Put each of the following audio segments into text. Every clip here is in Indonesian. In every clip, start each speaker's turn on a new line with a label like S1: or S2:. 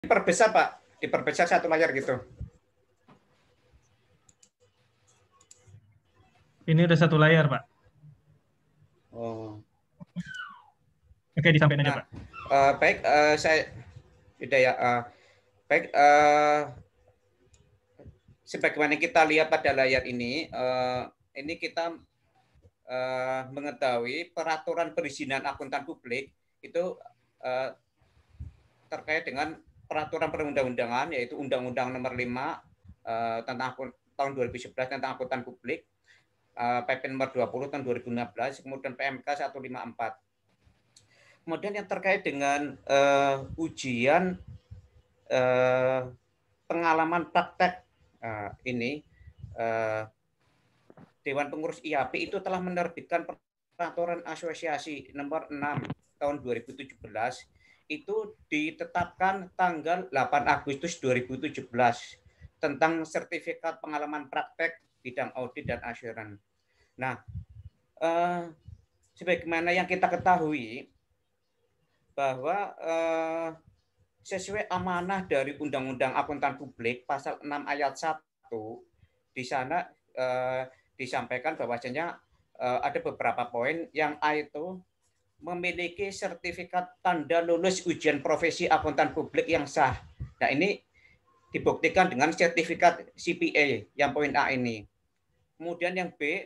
S1: Diperbesar Pak, diperbesar satu layar gitu.
S2: Ini udah satu layar, Pak.
S1: Oh.
S2: Oke, disampaikan aja,
S1: Nah,
S2: Pak.
S1: baik, saya udah ya. Baik, sebagaimana kita lihat pada layar ini kita mengetahui peraturan perizinan akuntan publik itu uh, terkait dengan peraturan perundang-undangan, yaitu Undang-Undang Nomor 5 tentang tahun 2011 tentang akuntan publik, PP Nomor 20 tahun 2016, kemudian PMK 154. Kemudian yang terkait dengan ujian pengalaman praktek ini, Dewan Pengurus IAP itu telah menerbitkan peraturan asosiasi nomor 6 tahun 2017, itu ditetapkan tanggal 8 Agustus 2017 tentang sertifikat pengalaman praktek bidang audit dan assurance. Nah, sebagaimana yang kita ketahui bahwa sesuai amanah dari Undang-Undang Akuntan Publik pasal 6 ayat 1, di sana disampaikan bahwasanya ada beberapa poin yang A itu memiliki sertifikat tanda lulus ujian profesi akuntan publik yang sah. Nah, ini dibuktikan dengan sertifikat CPA yang poin A ini. Kemudian yang B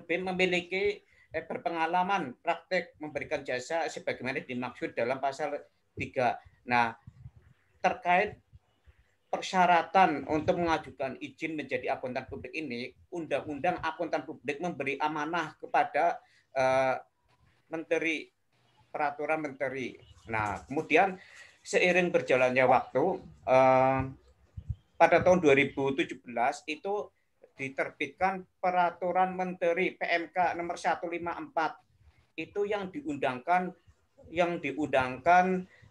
S1: memiliki berpengalaman praktek memberikan jasa sebagaimana dimaksud dalam pasal 3. Nah, terkait persyaratan untuk mengajukan izin menjadi akuntan publik ini, Undang-Undang Akuntan Publik memberi amanah kepada Menteri, peraturan Menteri. Nah, kemudian seiring berjalannya waktu, pada tahun 2017 itu diterbitkan peraturan Menteri PMK nomor 154, itu yang diundangkan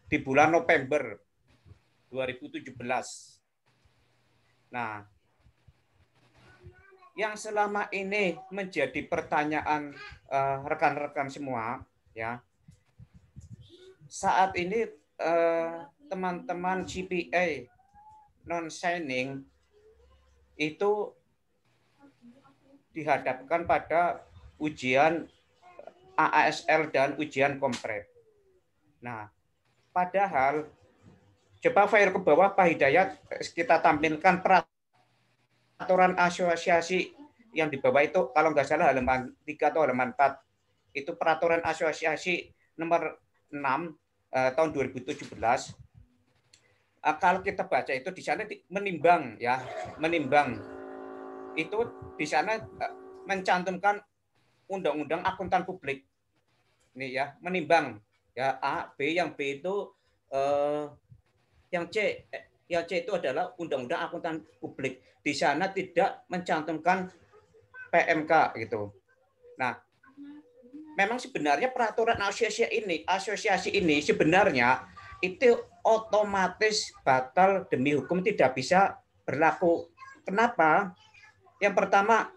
S1: di bulan November 2017. Nah, yang selama ini menjadi pertanyaan rekan-rekan semua, ya, saat ini teman-teman CPA non signing itu dihadapkan pada ujian AASL dan ujian kompret. Nah, padahal coba file ke bawah Pak Hidayat, kita tampilkan peraturan asosiasi yang di bawah itu, kalau nggak salah halaman 3 atau halaman 4, itu peraturan asosiasi nomor 6 tahun 2017. Kalau kita baca itu di sana menimbang, ya, menimbang itu di sana mencantumkan Undang-Undang Akuntan Publik. Ini ya, menimbang ya A, B, yang B itu yang C itu adalah Undang-Undang Akuntan Publik. Di sana tidak mencantumkan PMK gitu. Nah, memang sebenarnya peraturan asosiasi ini sebenarnya itu otomatis batal demi hukum, tidak bisa berlaku. Kenapa? Yang pertama,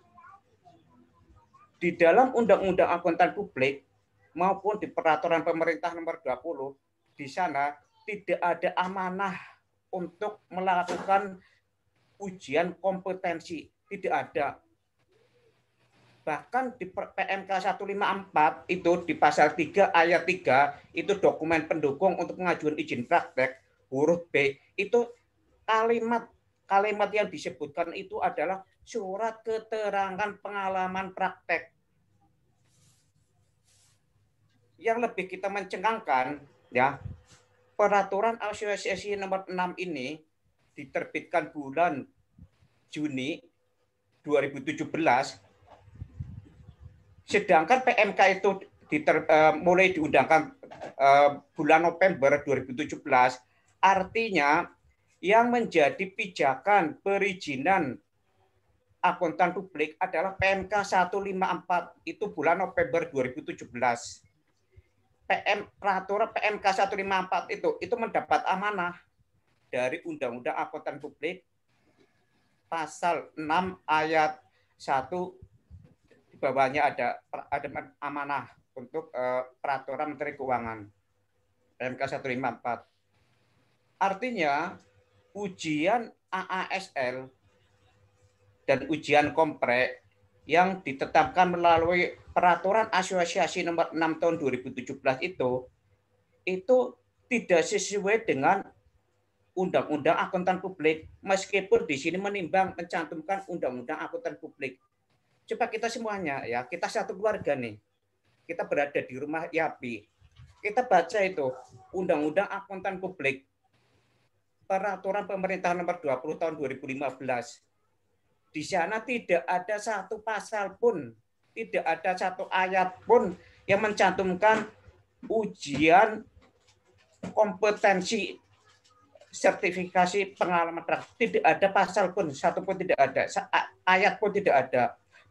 S1: di dalam Undang-Undang Akuntan Publik maupun di peraturan pemerintah nomor 20, di sana tidak ada amanah untuk melakukan ujian kompetensi, tidak ada. Bahkan di PMK 154 itu di pasal 3 ayat 3 itu dokumen pendukung untuk pengajuan izin praktek, huruf B itu kalimat yang disebutkan itu adalah surat keterangan pengalaman praktek. Yang lebih kita mencengangkan, ya, peraturan asosiasi nomor 6 ini diterbitkan bulan Juni 2017, sedangkan PMK itu mulai diundangkan bulan November 2017, artinya yang menjadi pijakan perizinan akuntan publik adalah PMK 154 itu bulan November 2017. Peraturan PMK 154 itu mendapat amanah dari Undang-Undang Akuntan Publik pasal 6 ayat 1, di bawahnya ada amanah untuk peraturan Menteri Keuangan PMK 154. Artinya ujian AASL dan ujian komprek yang ditetapkan melalui peraturan asosiasi nomor 6 tahun 2017 itu tidak sesuai dengan Undang-Undang Akuntan Publik, meskipun di sini menimbang mencantumkan Undang-Undang Akuntan Publik. Coba kita semuanya ya, kita satu keluarga nih, kita berada di rumah IAPI, kita baca itu Undang-Undang Akuntan Publik, Peraturan Pemerintah Nomor 20 tahun 2015. Di sana tidak ada satu pasal pun, tidak ada satu ayat pun yang mencantumkan ujian kompetensi sertifikasi pengalaman praktik. Tidak ada pasal pun, satu pun tidak ada, ayat pun tidak ada.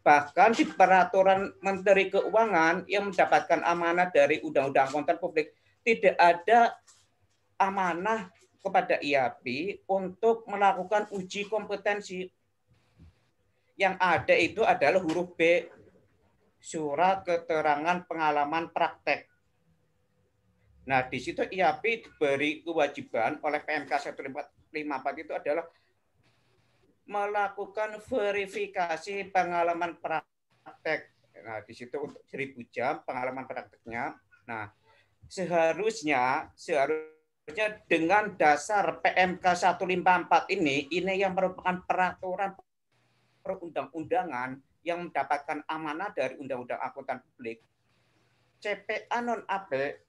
S1: Bahkan di peraturan Menteri Keuangan yang mendapatkan amanah dari Undang-Undang Akuntan Publik, tidak ada amanah kepada IAPI untuk melakukan uji kompetensi. Yang ada itu adalah huruf B, surat keterangan pengalaman praktek. Nah, di situ IAPI diberi kewajiban oleh PMK 154 itu adalah melakukan verifikasi pengalaman praktek. Nah, di situ untuk 1000 jam pengalaman prakteknya. Nah, seharusnya dengan dasar PMK 154 ini yang merupakan peraturan perundang-undangan yang mendapatkan amanah dari Undang-Undang Akuntan Publik, CPA non-AP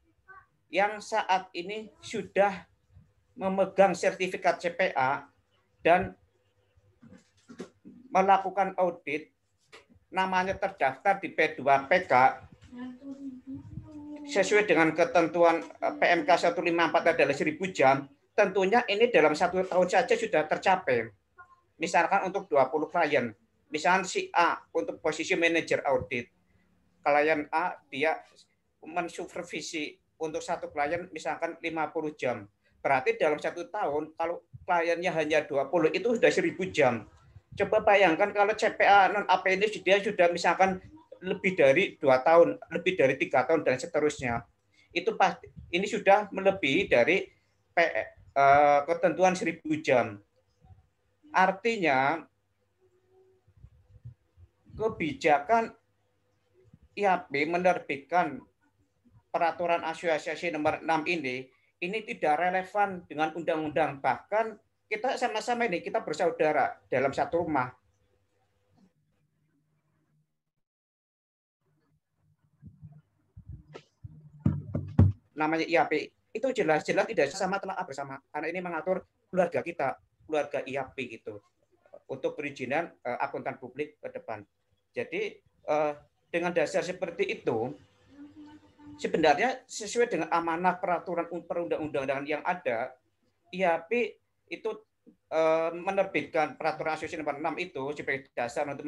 S1: yang saat ini sudah memegang sertifikat CPA dan melakukan audit, namanya terdaftar di P2PK sesuai dengan ketentuan PMK 154 adalah 1000 jam, tentunya ini dalam 1 tahun saja sudah tercapai. Misalkan untuk 20 klien, misalkan si A untuk posisi manajer audit, klien A dia mensupervisi untuk satu klien misalkan 50 jam. Berarti dalam 1 tahun kalau kliennya hanya 20 itu sudah 1000 jam. Coba bayangkan kalau CPA non AP ini dia sudah misalkan lebih dari 2 tahun, lebih dari 3 tahun dan seterusnya. Itu pasti ini sudah melebihi dari ketentuan 1000 jam. Artinya kebijakan IAPI menerbitkan peraturan asosiasi nomor 6 ini tidak relevan dengan undang-undang. Bahkan kita sama-sama ini, kita bersaudara dalam satu rumah. Namanya IAPI, itu jelas-jelas tidak sama telah bersama. Karena ini mengatur keluarga kita, keluarga IAPI gitu. Untuk perizinan akuntan publik ke depan. Jadi dengan dasar seperti itu, sebenarnya sesuai dengan amanah peraturan perundang-undangan yang ada, IAPI itu menerbitkan peraturan asosiasi nomor 6 itu sebagai dasar untuk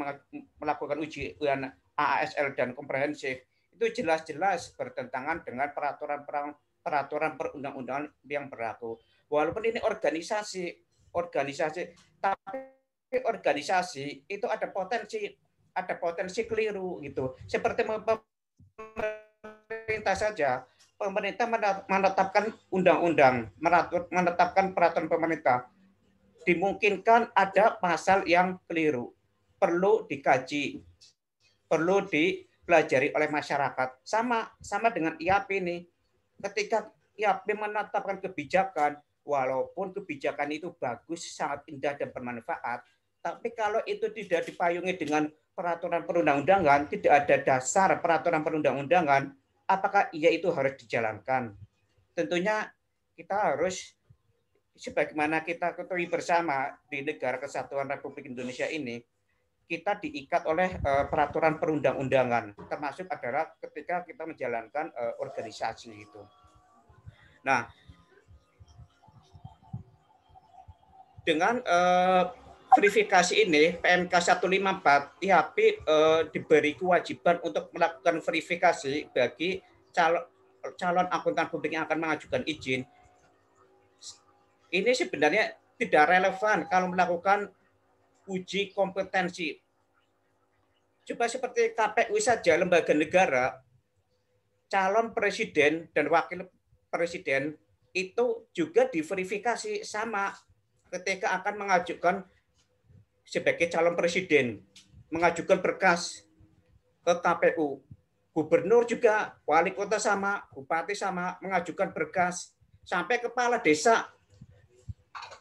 S1: melakukan ujian AASL dan komprehensif. Itu jelas-jelas bertentangan dengan peraturan perundang-undangan yang berlaku. Walaupun ini organisasi, tapi organisasi itu ada potensi keliru gitu. Seperti pemerintah saja, pemerintah menetapkan undang-undang, menetapkan peraturan pemerintah. Dimungkinkan ada pasal yang keliru, perlu dikaji, perlu dipelajari oleh masyarakat. Sama dengan IAPI ini, ketika IAPI menetapkan kebijakan, walaupun kebijakan itu bagus, sangat indah dan bermanfaat, tapi kalau itu tidak dipayungi dengan peraturan perundang-undangan, tidak ada dasar peraturan perundang-undangan, apakah ia itu harus dijalankan? Tentunya kita harus, sebagaimana kita ketahui bersama di negara kesatuan Republik Indonesia ini, kita diikat oleh peraturan perundang-undangan, termasuk adalah ketika kita menjalankan organisasi itu. Nah, dengan verifikasi ini, PMK 154, IAPI diberi kewajiban untuk melakukan verifikasi bagi calon akuntan publik yang akan mengajukan izin. Ini sebenarnya tidak relevan kalau melakukan uji kompetensi. Coba seperti KPU saja, lembaga negara, calon presiden dan wakil presiden itu juga diverifikasi sama ketika akan mengajukan sebagai calon presiden, mengajukan berkas ke KPU. Gubernur juga, wali kota sama, bupati sama, mengajukan berkas. Sampai kepala desa,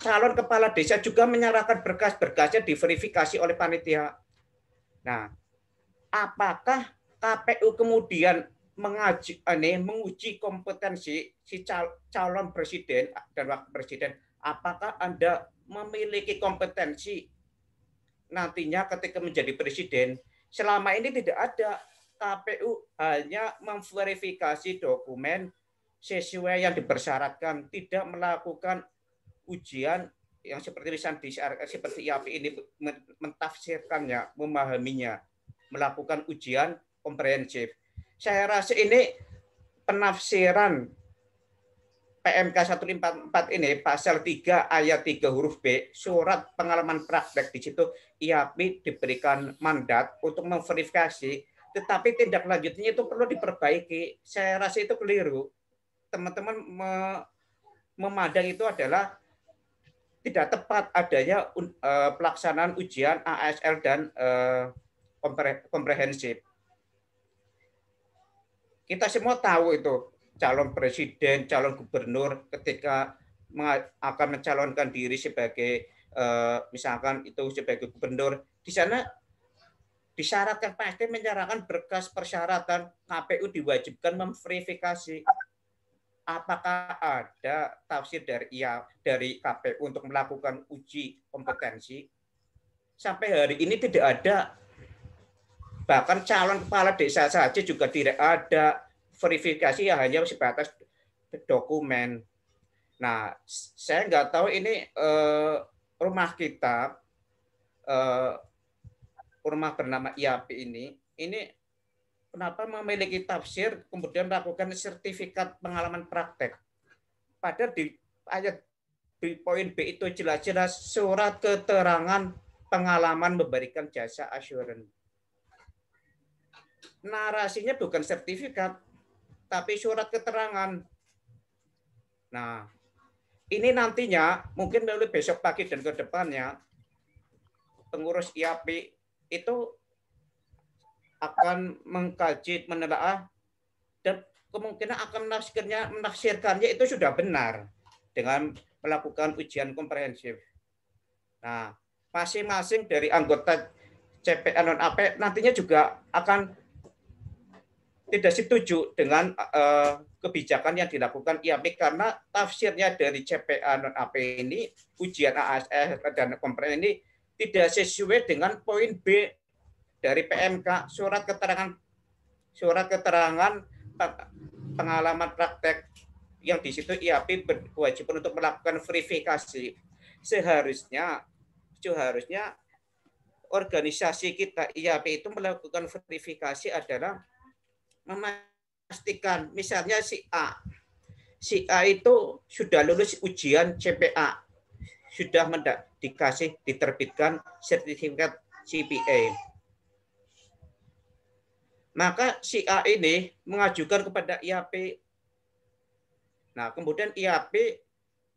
S1: calon kepala desa juga menyerahkan berkas-berkasnya diverifikasi oleh panitia. Nah, apakah KPU kemudian menguji kompetensi si calon presiden dan wakil presiden? Apakah Anda memiliki kompetensi nantinya ketika menjadi presiden? Selama ini tidak ada. KPU hanya memverifikasi dokumen sesuai yang dipersyaratkan, tidak melakukan ujian yang seperti seperti IAP ini, mentafsirkannya, memahaminya, melakukan ujian komprehensif. Saya rasa ini penafsiran PMK 154 ini pasal 3 ayat 3 huruf B, surat pengalaman praktek, di situ IAP diberikan mandat untuk memverifikasi, tetapi tindak lanjutnya itu perlu diperbaiki. Saya rasa itu keliru. Teman-teman memandang itu adalah tidak tepat adanya pelaksanaan ujian ASL dan komprehensif. Kita semua tahu itu calon presiden, calon gubernur ketika akan mencalonkan diri sebagai misalkan itu sebagai gubernur, di sana disyaratkan pasti menyerahkan berkas persyaratan. KPU diwajibkan memverifikasi apakah ada tafsir dari KPU untuk melakukan uji kompetensi. Sampai hari ini tidak ada. Bahkan calon kepala desa saja juga tidak ada verifikasi, yang hanya sebatas dokumen. Nah, saya nggak tahu ini rumah kita, rumah bernama IAP ini kenapa memiliki tafsir kemudian melakukan sertifikat pengalaman praktek. Padahal di ayat di poin B itu jelas-jelas surat keterangan pengalaman memberikan jasa assurance. Narasinya bukan sertifikat, tapi surat keterangan. Nah, ini nantinya mungkin melalui besok pagi dan ke depannya pengurus IAP itu akan mengkaji, menelaah, dan kemungkinan akan menafsirkannya itu sudah benar dengan melakukan ujian komprehensif. Nah, masing-masing dari anggota CPA non-AP nantinya juga akan tidak setuju dengan kebijakan yang dilakukan IAP karena tafsirnya dari CPA non-AP ini, ujian ASL dan komprehensif ini tidak sesuai dengan poin B dari PMK, surat keterangan pengalaman praktek, yang di situ IAP berkewajiban untuk melakukan verifikasi. Seharusnya organisasi kita IAP itu melakukan verifikasi adalah memastikan misalnya si A itu sudah lulus ujian CPA, sudah diterbitkan sertifikat CPA. Maka si A ini mengajukan kepada IAP. Nah, kemudian IAP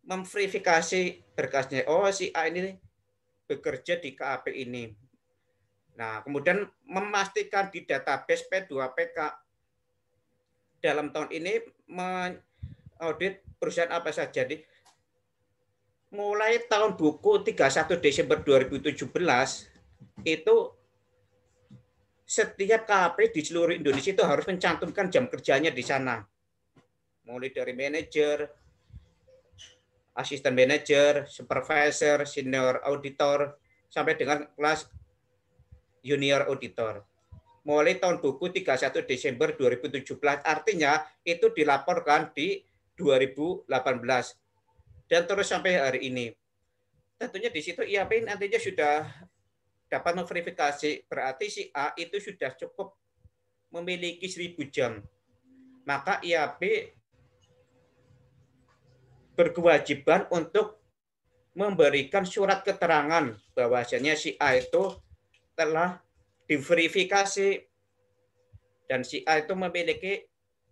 S1: memverifikasi berkasnya. Oh, si A ini bekerja di KAP ini. Nah, kemudian memastikan di database P2PK dalam tahun ini mengaudit perusahaan apa saja. Jadi, mulai tahun buku 31 Desember 2017 itu setiap KAP di seluruh Indonesia itu harus mencantumkan jam kerjanya di sana. Mulai dari manajer, asisten manajer, supervisor, senior auditor, sampai dengan kelas junior auditor. Mulai tahun buku 31 Desember 2017, artinya itu dilaporkan di 2018 dan terus sampai hari ini. Tentunya di situ IAP nantinya sudah dapat memverifikasi, berarti si A itu sudah cukup memiliki 1000 jam. Maka IAP berkewajiban untuk memberikan surat keterangan bahwasanya si A itu telah diverifikasi dan si A itu memiliki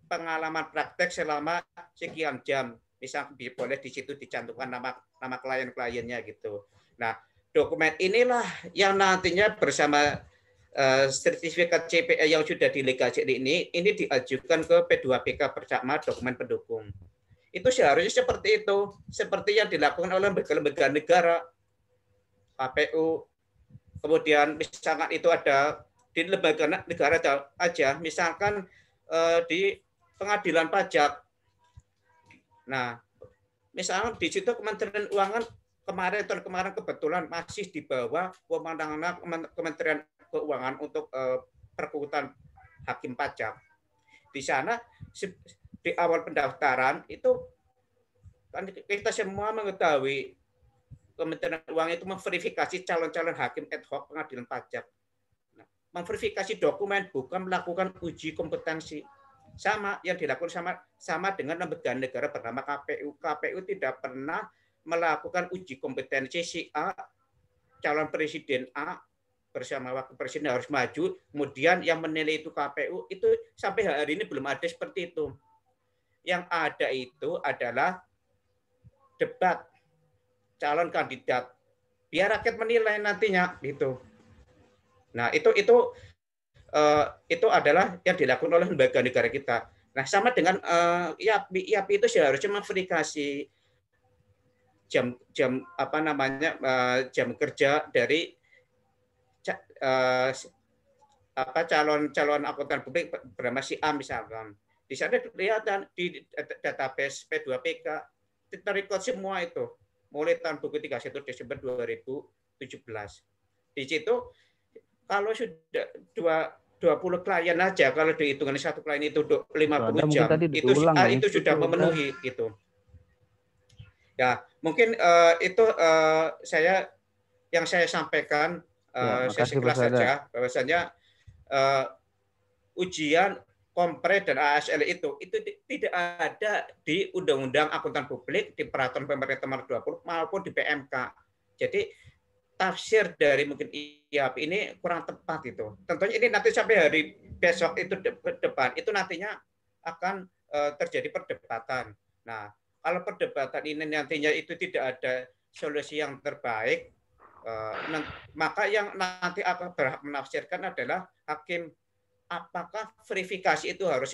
S1: pengalaman praktek selama sekian jam. Misal boleh di situ dicantumkan nama klien-kliennya gitu. Nah, dokumen inilah yang nantinya bersama sertifikat CPE yang sudah dilegasi ini diajukan ke P2PK bersama dokumen pendukung. Itu seharusnya seperti itu, seperti yang dilakukan oleh lembaga negara, KPU. Kemudian misalkan itu ada di lembaga negara aja, misalkan di pengadilan pajak. Nah, misalnya di situ Kementerian Keuangan tahun kemarin kebetulan masih di bawah pemenangan Kementerian Keuangan untuk perkutan hakim pajak. Di sana di awal pendaftaran itu kan kita semua mengetahui Kementerian Keuangan itu memverifikasi calon-calon hakim ad hoc pengadilan pajak. Nah, memverifikasi dokumen bukan melakukan uji kompetensi. Sama yang dilakukan sama dengan lembaga negara bernama KPU. KPU tidak pernah melakukan uji kompetensi si A, calon presiden A bersama wakil presiden harus maju, kemudian yang menilai itu KPU, itu sampai hari ini belum ada seperti itu. Yang ada itu adalah debat calon kandidat, biar rakyat menilai nantinya gitu. Nah itu adalah yang dilakukan oleh lembaga negara kita. Nah, sama dengan IAPI itu seharusnya memverifikasi jam jam kerja dari calon akuntan publik bernama si A misalkan. Di sana kelihatan di database P2PK terrecord semua itu mulai tahun buku 31 Desember 2017. Di situ kalau sudah 20 klien aja, kalau dihitungan satu klien itu 50 jam, itu sudah memenuhi gitu. Ya, mungkin itu yang saya sampaikan sekilas saja bahwasanya ujian kompre dan ASL itu tidak ada di Undang-Undang Akuntan Publik, di Peraturan Pemerintah Nomor 20 maupun di PMK. Jadi tafsir dari mungkin IAP ini kurang tepat itu. Tentunya ini nanti sampai hari besok itu depan itu nantinya akan terjadi perdebatan. Nah, kalau perdebatan ini nantinya itu tidak ada solusi yang terbaik, maka yang nanti akan berhak menafsirkan adalah hakim. Apakah verifikasi itu harus